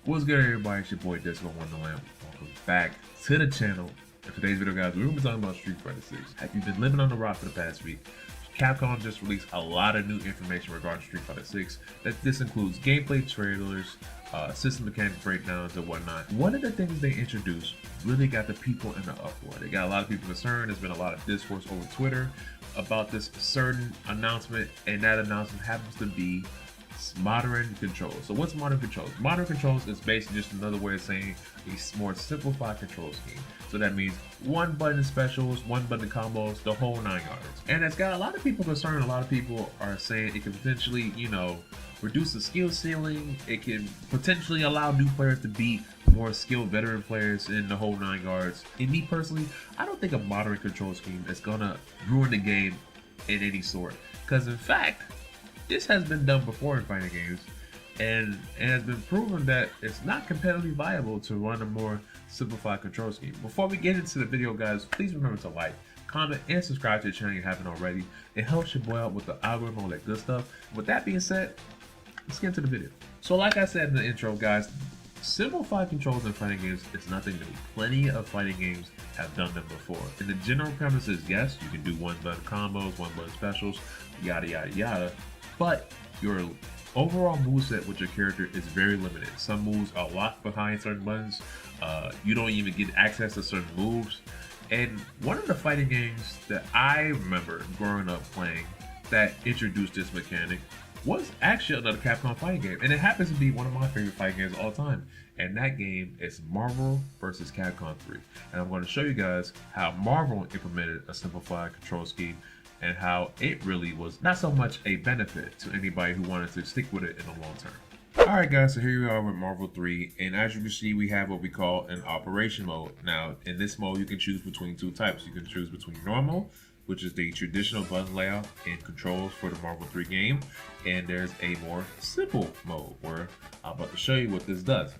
What's good, everybody? It's your boy Disco Wonderland. Welcome back to the channel. In today's video, guys, we're going to be talking about Street Fighter 6. Have you been living on the rock for the past week? Capcom just released a lot of new information regarding Street Fighter 6. This includes gameplay trailers, system mechanic breakdowns, and whatnot. One of the things they introduced really got the people in the uproar. They got a lot of people concerned. There's been a lot of discourse over Twitter about this certain announcement, and that announcement happens to be modern controls. So what's modern controls? Modern controls is basically just another way of saying a more simplified control scheme. So that means one button specials, one button combos, the whole 9 yards. And it's got a lot of people concerned. A lot of people are saying it can potentially, reduce the skill ceiling. It can potentially allow new players to beat more skilled veteran players in the whole 9 yards. And me personally, I don't think a modern control scheme is gonna ruin the game in any sort. Because in fact, this has been done before in fighting games, and it has been proven that it's not competitively viable to run a more simplified control scheme. Before we get into the video, guys, please remember to like, comment, and subscribe to the channel if you haven't already. It helps your boy out with the algorithm, all that good stuff. With that being said, let's get into the video. So like I said in the intro, guys, simplified controls in fighting games is nothing new. Plenty of fighting games have done them before. And the general premise is, yes, you can do one button combos, one button specials, yada yada yada. But your overall moveset with your character is very limited. Some moves are locked behind certain buttons. You don't even get access to certain moves. And one of the fighting games that I remember growing up playing that introduced this mechanic was actually another Capcom fighting game. And it happens to be one of my favorite fighting games of all time. And that game is Marvel vs. Capcom 3. And I'm going to show you guys how Marvel implemented a simplified control scheme and how it really was not so much a benefit to anybody who wanted to stick with it in the long term. Alright guys, so here we are with Marvel 3, and as you can see, we have what we call an operation mode. Now, in this mode, you can choose between two types. You can choose between normal, which is the traditional button layout and controls for the Marvel 3 game, and there's a more simple mode where I'm about to show you what this does.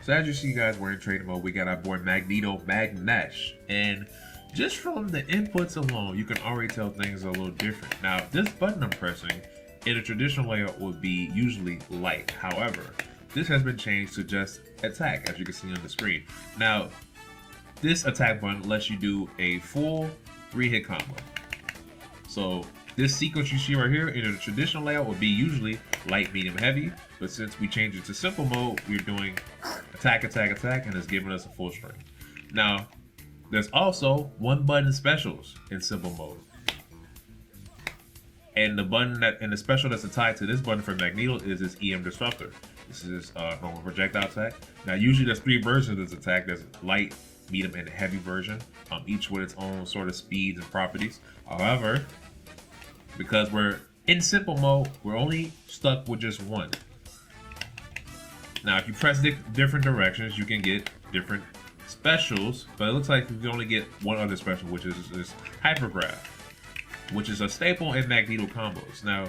So as you see, guys, we're in training mode. We got our boy Magneto Magnesh, and just from the inputs alone, you can already tell things are a little different. Now, this button I'm pressing in a traditional layout would be usually light. However, this has been changed to just attack, as you can see on the screen. Now, this attack button lets you do a full 3-hit combo. So this sequence you see right here in a traditional layout would be usually light, medium, heavy. But since we changed it to simple mode, we're doing attack, attack, attack, and it's giving us a full strength. Now, there's also one button specials in simple mode. And the button and the special that's tied to this button for Magneto is this EM Disruptor. This is normal projectile attack. Now usually there's 3 versions of this attack. There's light, medium, and heavy version, each with its own sort of speeds and properties. However, because we're in simple mode, we're only stuck with just one. Now if you press different directions, you can get different specials, but it looks like you can only get one other special, which is this Hypergraph, which is a staple in Magneto combos. Now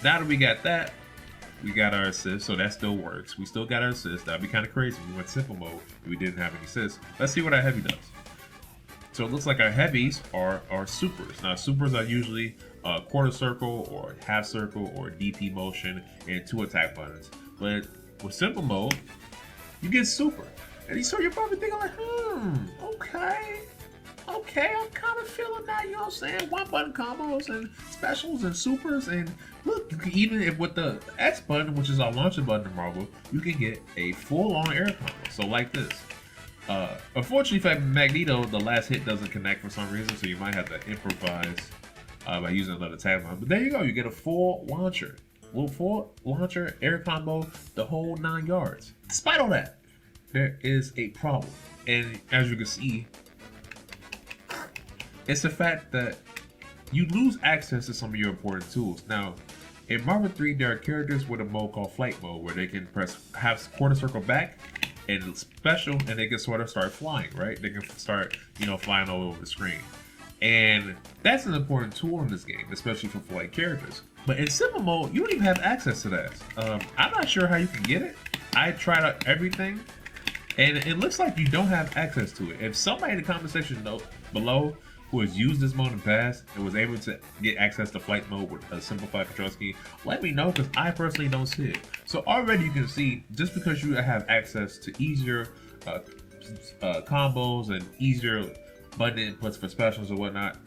that we got that, we got our assist, so that still works. We still got our assist. That'd be kind of crazy if we went simple mode if we didn't have any assist. Let's see what our heavy does. So it looks like our heavies are supers. Now supers are usually a quarter circle or half circle or DP motion and 2 attack buttons. But with simple mode, you get super. And so you're probably thinking like, okay, I'm kind of feeling that, you know what I'm saying? One button combos and specials and supers, and look, you can even, if with the X button, which is our launcher button in Marvel, you can get a full-on air combo. So like this. Unfortunately for Magneto, the last hit doesn't connect for some reason, so you might have to improvise by using another tag button. But there you go, you get a full launcher. Full launcher, air combo, the whole 9 yards. Despite all that, there is a problem, and as you can see, it's the fact that you lose access to some of your important tools. Now, in Marvel 3, there are characters with a mode called flight mode, where they can have quarter circle back and special, and they can sort of start flying, right? They can start, flying all over the screen. And that's an important tool in this game, especially for flight characters. But in simple mode, you don't even have access to that. I'm not sure how you can get it. I tried out everything, and it looks like you don't have access to it. If somebody in the comment section below who has used this mode in the past and was able to get access to flight mode with a simplified control scheme, let me know, because I personally don't see it. So already you can see, just because you have access to easier combos and easier button inputs for specials or whatnot,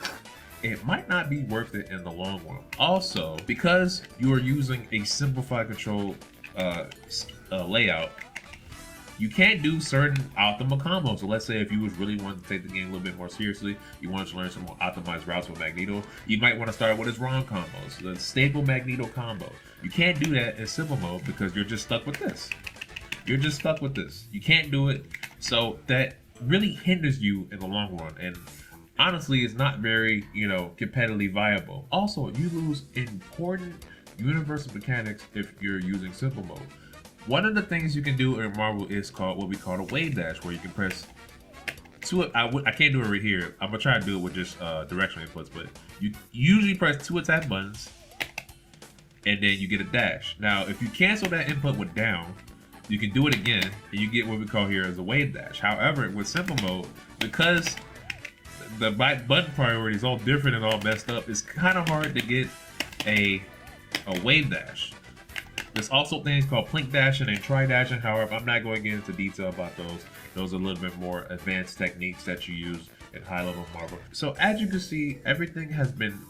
it might not be worth it in the long run. Also, because you are using a simplified control layout, you can't do certain optimal combos. So let's say if you was really wanting to take the game a little bit more seriously, you wanted to learn some more optimized routes with Magneto, you might want to start with his ROM combos, the staple Magneto combo. You can't do that in simple mode because you're just stuck with this. You're just stuck with this. You can't do it. So that really hinders you in the long run. And honestly, it's not very, competitively viable. Also, you lose important universal mechanics if you're using simple mode. One of the things you can do in Marvel is called what we call a wave dash, where you can press two. I can't do it right here. I'm gonna try to do it with just directional inputs, but you usually press 2 attack buttons, and then you get a dash. Now, if you cancel that input with down, you can do it again, and you get what we call here as a wave dash. However, with simple mode, because the button priority is all different and all messed up, it's kind of hard to get a wave dash. There's also things called plink dashing and tri dashing. However, I'm not going to get into detail about those. Those are a little bit more advanced techniques that you use in high level Marvel. So as you can see, everything has been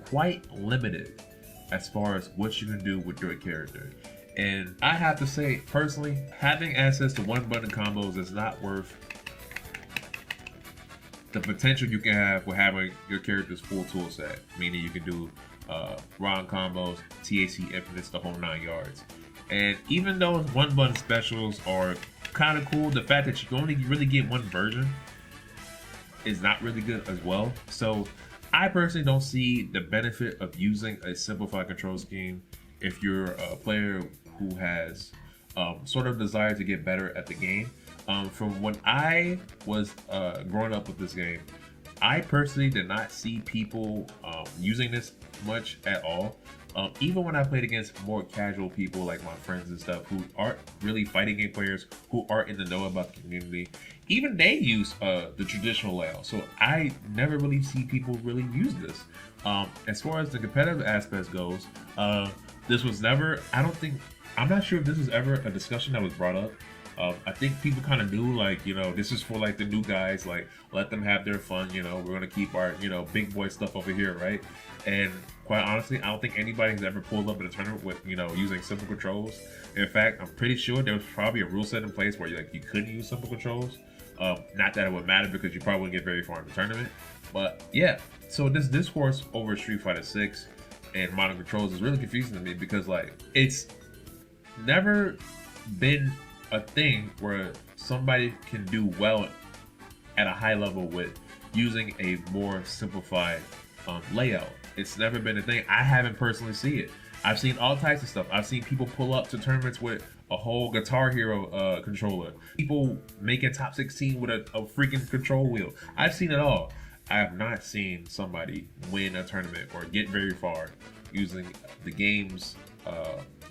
quite limited as far as what you can do with your character. And I have to say, personally, having access to one button combos is not worth the potential you can have with having your character's full tool set. Meaning you can do ROM combos, TAC infinites, the whole 9 yards. And even though one button specials are kind of cool, the fact that you can only really get one version is not really good as well. So I personally don't see the benefit of using a simplified control scheme if you're a player who has sort of desire to get better at the game. From when I was growing up with this game, I personally did not see people using this much at all. Even when I played against more casual people like my friends and stuff who aren't really fighting game players, who aren't in the know about the community, even they use the traditional layout. So I never really see people really use this. As far as the competitive aspects goes, this was never, I'm not sure if this was ever a discussion that was brought up. I think people kind of knew, like, this is for like the new guys, like let them have their fun, we're gonna keep our, big boy stuff over here, right? And quite honestly, I don't think anybody's ever pulled up in a tournament with, using simple controls. In fact, I'm pretty sure there was probably a rule set in place where you couldn't use simple controls. Not that it would matter because you probably wouldn't get very far in the tournament. But yeah, so this discourse over Street Fighter 6 and modern controls is really confusing to me because it's never been a thing where somebody can do well at a high level with using a more simplified layout. It's never been a thing. I haven't personally seen it. I've seen all types of stuff. I've seen people pull up to tournaments with a whole Guitar Hero controller. People making top 16 with a freaking control wheel. I've seen it all. I have not seen somebody win a tournament or get very far using the game's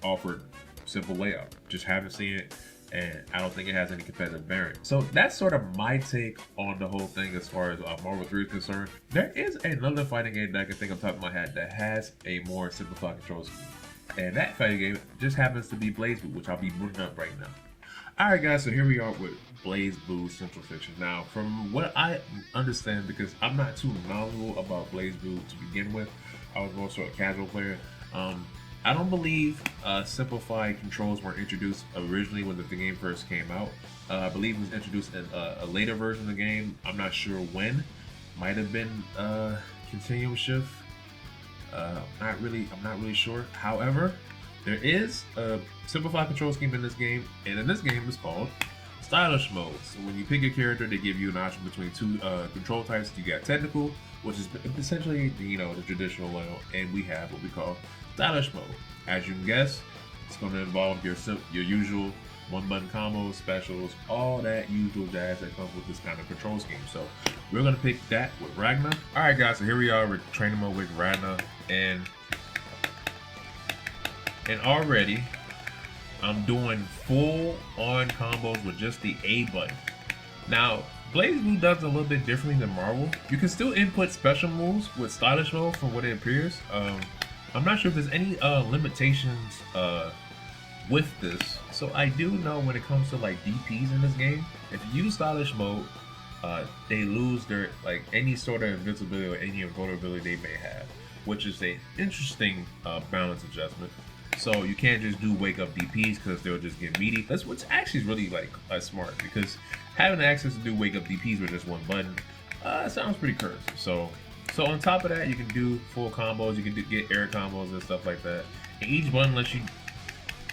offered simple layout. Just haven't seen it, and I don't think it has any competitive bearing. So that's sort of my take on the whole thing as far as Marvel 3 is concerned. There is another fighting game that I can think on top of my head that has a more simplified control scheme, and that fighting game just happens to be BlazBlue, which I'll be booting up right now. Alright guys, so here we are with BlazBlue Central Fiction. Now, from what I understand, because I'm not too knowledgeable about BlazBlue to begin with, I was more so a casual player. I don't believe simplified controls were introduced originally when the game first came out. I believe it was introduced in a later version of the game. I'm not sure when. Might have been Continuum Shift. I'm not really sure. However, there is a simplified control scheme in this game, and in this game it's called Stylish Mode. So when you pick your character, they give you an option between two control types. You got Technical, which is essentially the traditional layout, and we have what we call Stylish Mode. As you can guess, it's going to involve your usual one-button combos, specials, all that usual jazz that comes with this kind of control scheme. So we're going to pick that with Ragnar. All right, guys, so here we are with training mode with Ragnar, and already I'm doing full-on combos with just the A button. Now, blazblue does it a little bit differently than Marvel. You can still input special moves with stylish mode from what it appears. I'm not sure if there's any limitations with this. So I do know when it comes to like DPs in this game, if you use stylish mode, they lose their like any sort of invincibility or any vulnerability they may have, which is a interesting balance adjustment. So you can't just do wake up DPs because they'll just get meaty. That's what's actually really like smart, because having access to do wake up DPs with just one button sounds pretty cursed. So on top of that, you can do full combos. You can get air combos and stuff like that. And each button lets you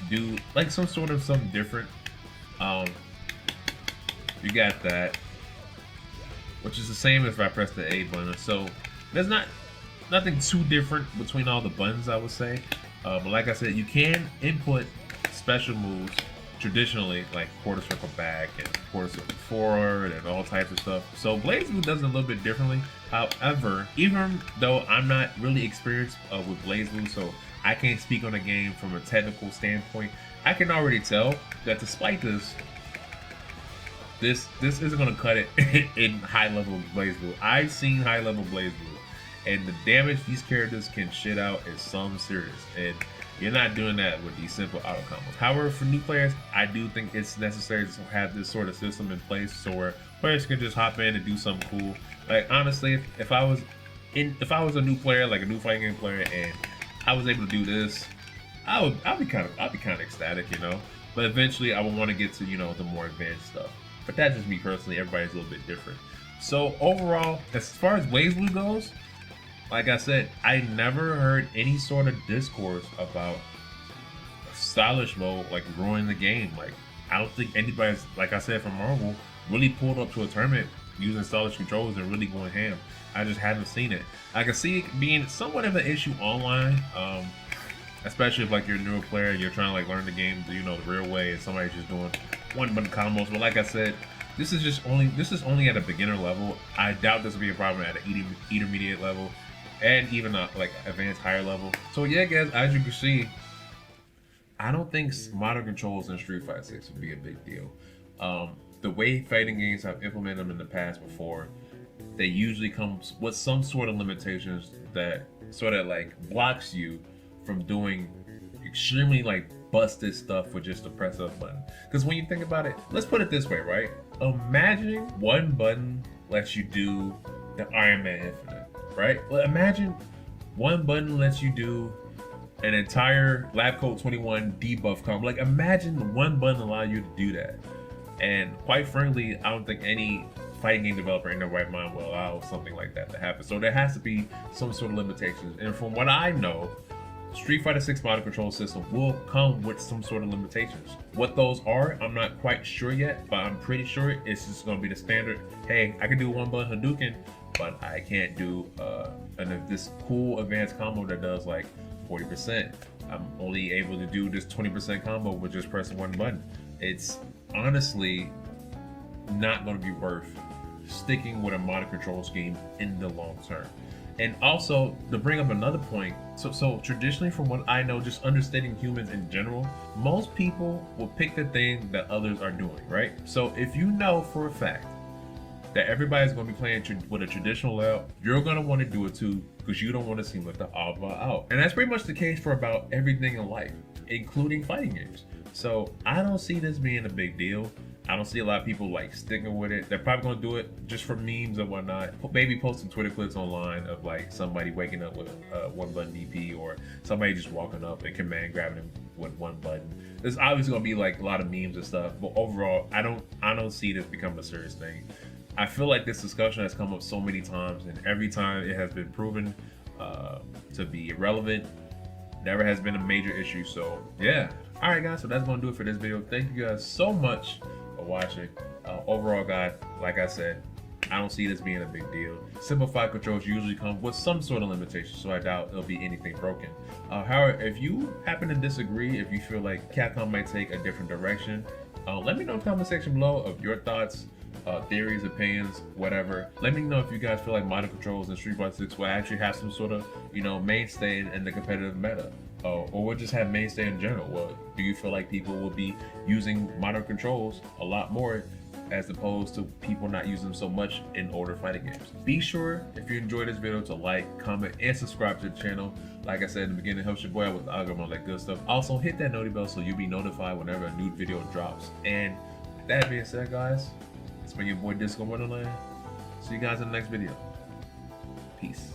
do like something different. You got that, which is the same if I press the A button. So there's nothing too different between all the buttons, I would say. But like I said, you can input special moves traditionally, like quarter circle back and quarter circle forward and all types of stuff. So blazblue does it a little bit differently. However, even though I'm not really experienced with blazblue, so I can't speak on the game from a technical standpoint, I can already tell that despite this isn't going to cut it in high level blazblue. I've seen high level blazblue, and the damage these characters can shit out is some serious, and you're not doing that with these simple auto combos. However, for new players, I do think it's necessary to have this sort of system in place so where players can just hop in and do something cool. Like honestly, if I was a new player, like a new fighting game player, and I was able to do this, I'd be kind of ecstatic, you know. But eventually, I would want to get to, you know, the more advanced stuff. But that's just me personally. Everybody's a little bit different. So overall, as far as blazblue goes, like I said, I never heard any sort of discourse about stylish mode like ruining the game. Like I don't think anybody's, like I said, from Marvel, really pulled up to a tournament using stylish controls and really going ham. I just haven't seen it. I can see it being somewhat of an issue online, especially if like you're a newer player, you're trying to like learn the game, you know, the real way, and somebody's just doing one button combos. But like I said, this is only at a beginner level. I doubt this will be a problem at an intermediate level, and even a like advanced higher level. So yeah, guys, as you can see, I don't think modern controls in Street Fighter 6 would be a big deal. The way fighting games have implemented them in the past before, they usually come with some sort of limitations that sort of like blocks you from doing extremely like busted stuff with just a press up button. Because when you think about it, let's put it this way, right? Imagine one button lets you do the Iron Man Infinite, right? Well, imagine one button lets you do an entire Lab Coat 21 debuff combo. Like imagine one button allow you to do that. And quite frankly, I don't think any fighting game developer in their right mind will allow something like that to happen. So there has to be some sort of limitations. And from what I know, Street Fighter 6 modern control system will come with some sort of limitations. What those are, I'm not quite sure yet, but I'm pretty sure it's just going to be the standard. Hey, I can do one button Hadouken, but I can't do this cool advanced combo that does like 40%. I'm only able to do this 20% combo with just pressing one button. It's honestly not going to be worth sticking with a modern control scheme in the long term. And also, to bring up another point, so traditionally from what I know, just understanding humans in general, most people will pick the thing that others are doing, right? So if you know for a fact that everybody's going to be playing with a traditional layout, you're going to want to do it too, because you don't want to seem like the oddball out. And that's pretty much the case for about everything in life, including fighting games. So I don't see this being a big deal. I don't see a lot of people like sticking with it. They're probably gonna do it just for memes and whatnot. Maybe posting Twitter clips online of like somebody waking up with one button DP, or somebody just walking up and command grabbing him with one button. There's obviously gonna be like a lot of memes and stuff, but overall, I don't see this becoming a serious thing. I feel like this discussion has come up so many times, and every time it has been proven to be irrelevant. Never has been a major issue. So yeah. All right, guys. So that's gonna do it for this video. Thank you guys so much for watching. Overall, guys, like I said, I don't see this being a big deal. Simplified controls usually come with some sort of limitation, so I doubt it'll be anything broken. However, if you happen to disagree, if you feel like Capcom might take a different direction, let me know in the comment section below of your thoughts, theories, opinions, whatever. Let me know if you guys feel like modern controls in Street Fighter 6 will actually have some sort of, mainstay in the competitive meta. Or we'll just have mainstay in general. Well, do you feel like people will be using modern controls a lot more as opposed to people not using them so much in older fighting games. Be sure, if you enjoyed this video, to like, comment, and subscribe to the channel. Like I said in the beginning, it helps your boy out with the algorithm, all that good stuff. Also, hit that noti bell so you'll be notified whenever a new video drops. And with that being said, guys, it's been your boy Disco Wonderland. See you guys in the next video. Peace.